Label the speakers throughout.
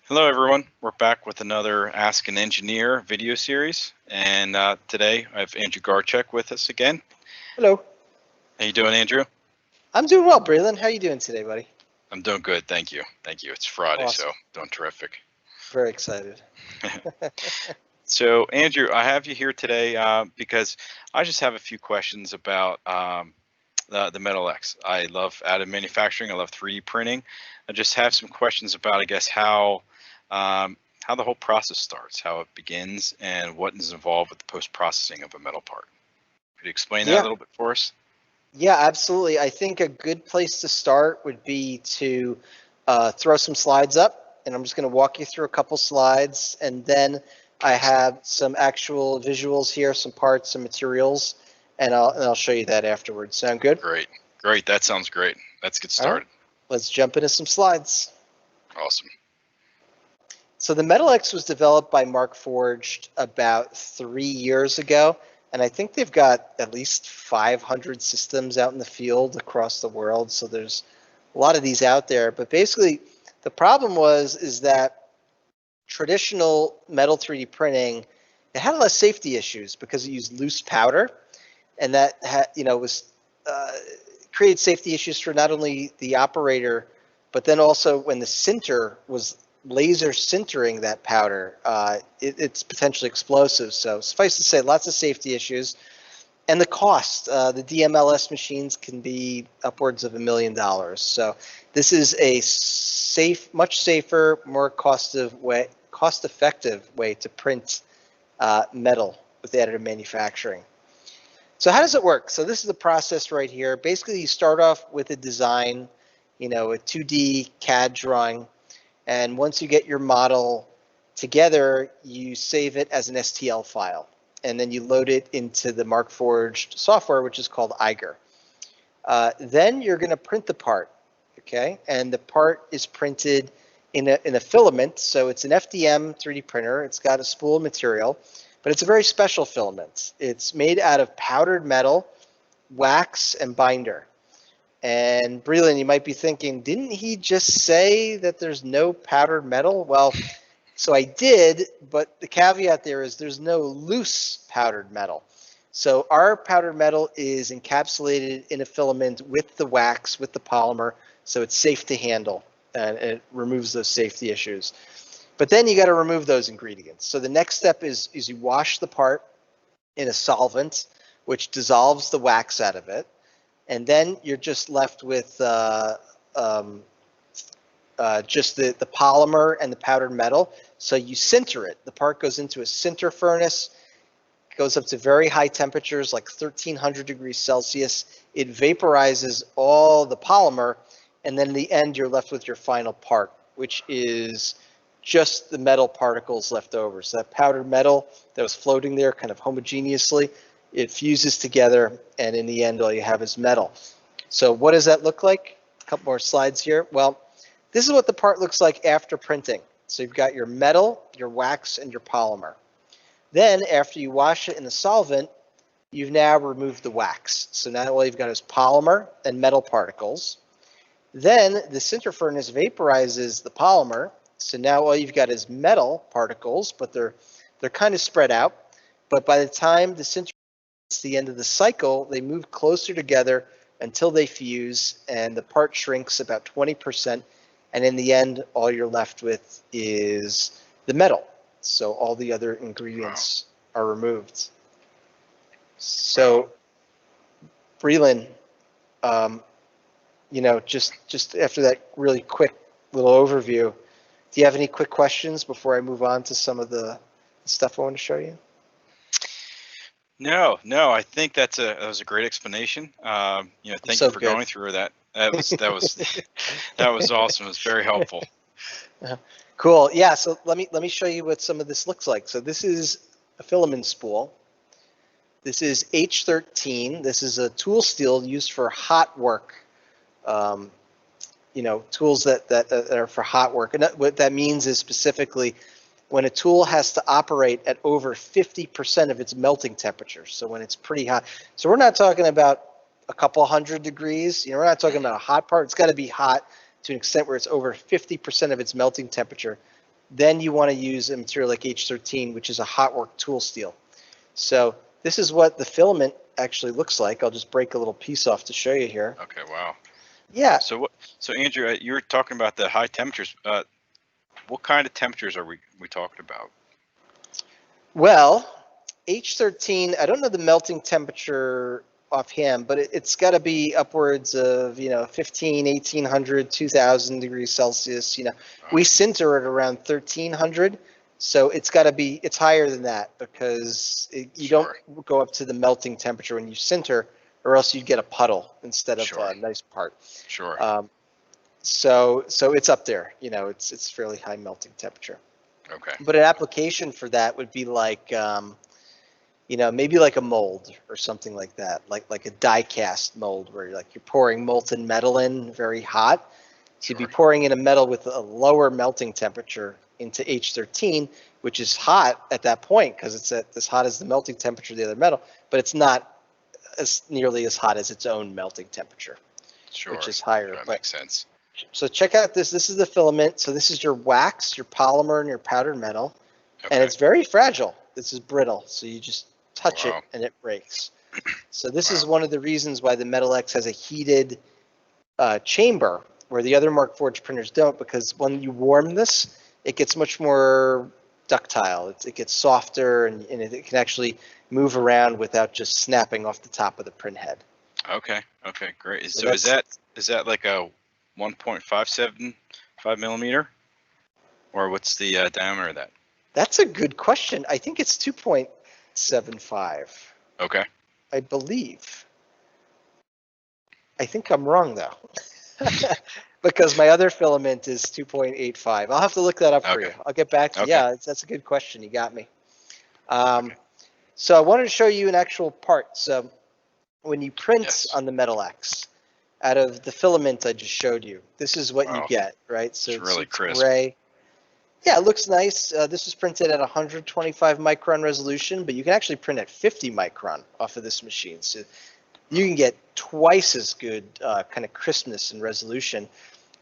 Speaker 1: Hello, everyone. We're back with another Ask an Engineer video series, and today I have Andrew Garchek with us again.
Speaker 2: Hello.
Speaker 1: How you doing, Andrew?
Speaker 2: I'm doing well, Brelan. How are you doing today, buddy?
Speaker 1: I'm doing good, thank you. Thank you. It's Friday,
Speaker 2: Awesome.
Speaker 1: so doing terrific.
Speaker 2: Very excited.
Speaker 1: So, Andrew, I have you here today because I just have a few questions about the Metal X. I love additive manufacturing. I love 3D printing. I just have some questions about, I guess, how the whole process starts, how it begins, and what is involved with the post-processing of a metal part. Could you explain that a
Speaker 2: Yeah.
Speaker 1: little bit for us?
Speaker 2: Yeah, absolutely. I think a good place to start would be to throw some slides up, and I'm just going to walk you through a couple slides, and then I have some actual visuals here, some parts, some materials, and I'll show you that afterwards. Sound good?
Speaker 1: Great. That sounds great. Let's get started.
Speaker 2: All right. Let's jump into some slides.
Speaker 1: Awesome.
Speaker 2: So the Metal X was developed by Markforged about 3 years ago, and I think they've got at least 500 systems out in the field across the world. So there's a lot of these out there. But basically, the problem is that traditional metal 3D printing, it had a lot of safety issues because it used loose powder, and that was created safety issues for not only the operator, but then also when the sinter was laser sintering that powder, it's potentially explosive. So suffice to say, lots of safety issues. And the cost, the DMLS machines can be upwards of $1 million. So this is a safe, much safer, more cost-effective way to print metal with additive manufacturing. So how does it work? So this is the process right here. Basically, you start off with a design, a 2D CAD drawing. And once you get your model together, you save it as an STL file. And then you load it into the Markforged software, which is called Eiger. Then you're going to print the part, okay? And the part is printed in a filament. So it's an FDM 3D printer. It's got a spool of material, but it's a very special filament. It's made out of powdered metal, wax, and binder. And Brelan, you might be thinking, didn't he just say that there's no powdered metal? Well, so I did, but the caveat there is there's no loose powdered metal. So our powdered metal is encapsulated in a filament with the wax, with the polymer, so it's safe to handle, and it removes those safety issues. But then you got to remove those ingredients. So the next step is you wash the part in a solvent, which dissolves the wax out of it. And then you're just left with just the polymer and the powdered metal. So you sinter it. The part goes into a sinter furnace, goes up to very high temperatures, like 1300 degrees Celsius. It vaporizes all the polymer, and then in the end, you're left with your final part, which is just the metal particles left over. So that powdered metal that was floating there kind of homogeneously, it fuses together, and in the end, all you have is metal. So what does that look like? A couple more slides here. Well, this is what the part looks like after printing. So you've got your metal, your wax, and your polymer. Then after you wash it in the solvent, you've now removed the wax. So now all you've got is polymer and metal particles. Then the sinter furnace vaporizes the polymer. So now all you've got is metal particles, but they're kind of spread out. But by the time the sinter it's the end of the cycle, they move closer together until they fuse, and the part shrinks about 20%. And in the end, all you're left with is the metal. So all the other ingredients are removed. So, Brelan, just after that really quick little overview, do you have any quick questions before I move on to some of the stuff I want to show you?
Speaker 1: No, I think that was a great explanation. Thank you for going through that. That was that was awesome. It was very helpful.
Speaker 2: Cool. Yeah. So let me show you what some of this looks like. So this is a filament spool. This is H13. This is a tool steel used for hot work. Tools that are for hot work. And what that means is specifically when a tool has to operate at over 50% of its melting temperature. So when it's pretty hot. So we're not talking about a couple hundred degrees. We're not talking about a hot part. It's got to be hot to an extent where it's over 50% of its melting temperature. then you want to use a material like H13, which is a hot work tool steel. So this is what the filament actually looks like. I'll just break a little piece off to show you here.
Speaker 1: Okay, wow.
Speaker 2: Yeah.
Speaker 1: So Andrew, you were talking about the high temperatures. What kind of temperatures are we talking about?
Speaker 2: Well, H13, I don't know the melting temperature offhand, but it's got to be upwards of, 15, 1800, 2000 degrees Celsius. We sinter at around 1300. So it's got to be, it's higher than that you
Speaker 1: Sure.
Speaker 2: don't go up to the melting temperature when you sinter, or else you'd get a puddle instead of
Speaker 1: Sure.
Speaker 2: a nice part.
Speaker 1: Sure.
Speaker 2: So it's up there, it's fairly high melting temperature.
Speaker 1: Okay.
Speaker 2: But an application for that would be like, maybe like a mold or something like that, like a die cast mold where you're pouring molten metal in very hot. So you'd be pouring in a metal with a lower melting temperature into H13, which is hot at that point because it's as hot as the melting temperature of the other metal, but it's not as nearly as hot as its own melting temperature, which is higher.
Speaker 1: That makes sense.
Speaker 2: So check out this. This is the filament. So this is your wax, your polymer, and your powdered metal.
Speaker 1: Okay.
Speaker 2: And it's very fragile. This is brittle. So you just touch
Speaker 1: Wow.
Speaker 2: it and it breaks. So this is one of the reasons why the Metal X has a heated chamber where the other Mark Forged printers don't, because when you warm this, it gets much more ductile. It gets softer and it can actually move around without just snapping off the top of the print head.
Speaker 1: Okay. Okay. Great. So is that like a 1.575 millimeter, or what's the diameter of that?
Speaker 2: That's a good question. I think it's 2.75.
Speaker 1: Okay.
Speaker 2: I believe. I think I'm wrong though, because my other filament is 2.85. I'll have to look that up for you. I'll get back to you. Yeah, that's a good question. You got me. So I wanted to show you an actual part. So when you print on the Metal X, out of the filament I just showed you, this is what you get, right? So
Speaker 1: it's really crisp.
Speaker 2: Gray. Yeah, it looks nice. This was printed at 125 micron resolution, but you can actually print at 50 micron off of this machine. So you can get twice as good kind of crispness and resolution.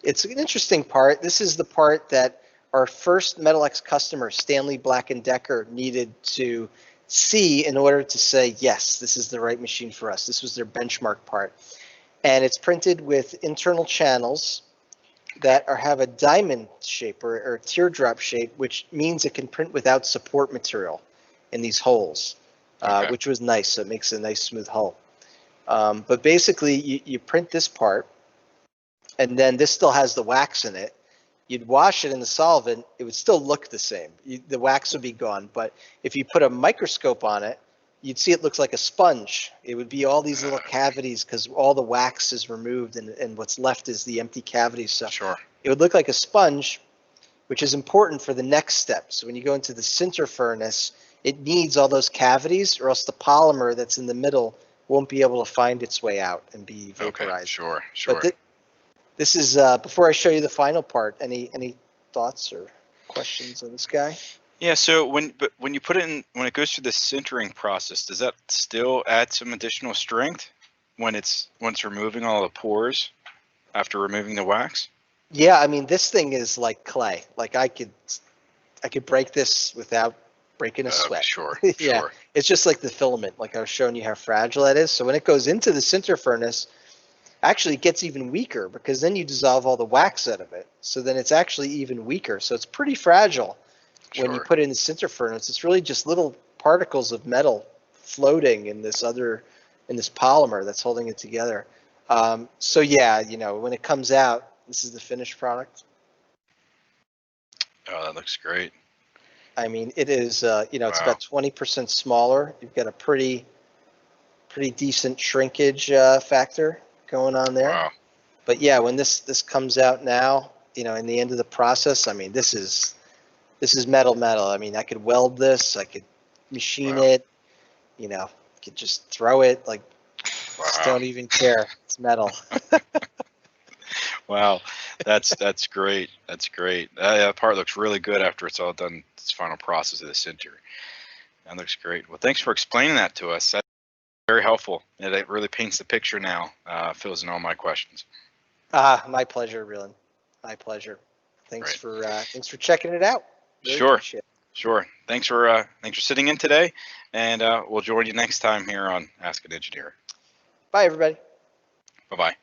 Speaker 2: It's an interesting part. This is the part that our first Metal X customer, Stanley Black & Decker, needed to see in order to say, yes, this is the right machine for us. This was their benchmark part. And it's printed with internal channels that have a diamond shape or teardrop shape, which means it can print without support material in these holes, which was nice. So it makes a nice smooth hull. But basically, you print this part, and then this still has the wax in it. You'd wash it in the solvent, it would still look the same. The wax would be gone, but if you put a microscope on it, you'd see it looks like a sponge. It would be all these little cavities because all the wax is removed and what's left is the empty cavities. So it would look like a sponge, which is important for the next step. So when you go into the sinter furnace, it needs all those cavities or else the polymer that's in the middle won't be able to find its way out and be vaporized.
Speaker 1: Okay, sure.
Speaker 2: But this is, before I show you the final part, any thoughts or questions on this guy?
Speaker 1: Yeah, so when you put it in, when it goes through the sintering process, does that still add some additional strength when it's removing all the pores after removing the wax?
Speaker 2: Yeah, I mean, this thing is like clay. Like I could break this without breaking a sweat.
Speaker 1: Sure.
Speaker 2: It's just like the filament, like I was showing you how fragile that is. So when it goes into the sinter furnace, actually it gets even weaker because then you dissolve all the wax out of it. So then it's actually even weaker. So it's pretty fragile. When you put it in the sinter furnace, it's really just little particles of metal floating in this polymer that's holding it together. So yeah, when it comes out, this is the finished product.
Speaker 1: Oh, that looks great.
Speaker 2: I mean, it is, it's about 20% smaller. You've got a pretty decent shrinkage factor going on there.
Speaker 1: Wow.
Speaker 2: But yeah, when this comes out now, in the end of the process, I mean, this is metal. I mean, I could weld this, I could machine it, could just throw it, just don't even care. It's metal.
Speaker 1: Wow, that's great. That's great. That part looks really good after it's all done. This final process of the sinter. That looks great. Well, thanks for explaining that to us. That's very helpful. It really paints the picture now. Fills in all my questions.
Speaker 2: My pleasure, Brelan. My pleasure. Thanks for checking it out. Really
Speaker 1: Sure.
Speaker 2: appreciate it.
Speaker 1: Sure. Thanks for sitting in today, and we'll join you next time here on Ask an Engineer.
Speaker 2: Bye, everybody.
Speaker 1: Bye bye.